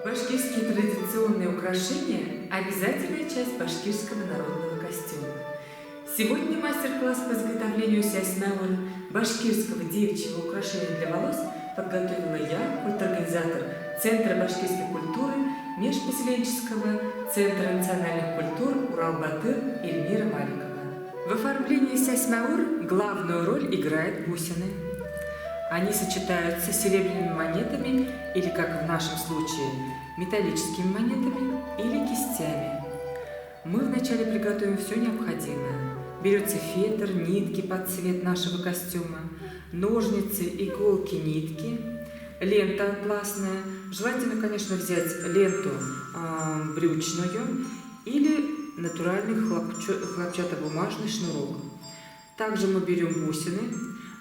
Башкирские традиционные украшения – обязательная часть башкирского народного костюма. Сегодня мастер-класс по изготовлению сясмяуры – башкирского девичьего украшения для волос подготовила я, культорганизатор Центра башкирской культуры Межпоселенческого Центра национальных культур Урал-Батыр Эльмира Маликова. В оформлении сясмяур главную роль играют бусины. Они сочетаются с серебряными монетами или, как в нашем случае, металлическими монетами или кистями. Мы вначале приготовим все необходимое. Берется фетр, нитки под цвет нашего костюма, ножницы, иголки, нитки, лента атласная. Желательно, конечно, взять ленту брючную или натуральный хлопчатобумажный шнурок. Также мы берем бусины,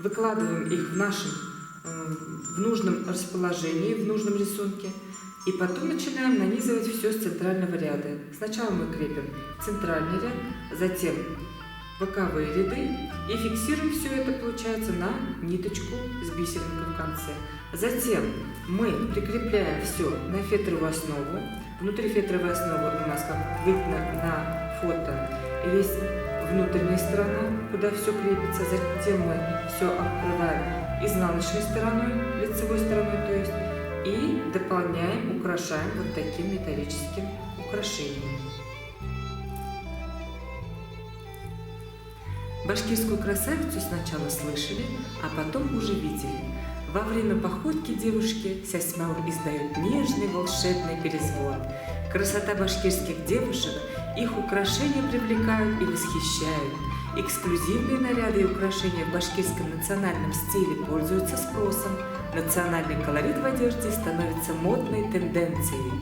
выкладываем их в нужном расположении, в нужном рисунке, и потом начинаем нанизывать все с центрального ряда. Сначала мы крепим центральный ряд, затем боковые ряды и фиксируем все это, получается, на ниточку с бисеринкой в конце. Затем мы прикрепляем все на фетровую основу. Внутри фетровой основы у нас, как видно на фото, весь внутренняя сторона, куда все крепится. Затем мы все открываем изнаночной стороной, лицевой стороной, то есть, и дополняем, украшаем вот таким металлическим украшением. Башкирскую красавицу сначала слышали, а потом уже видели. Во время походки девушки сясмяур издают нежный волшебный перезвон. Красота башкирских девушек, их украшения привлекают и восхищают. Эксклюзивные наряды и украшения в башкирском национальном стиле пользуются спросом. Национальный колорит в одежде становится модной тенденцией.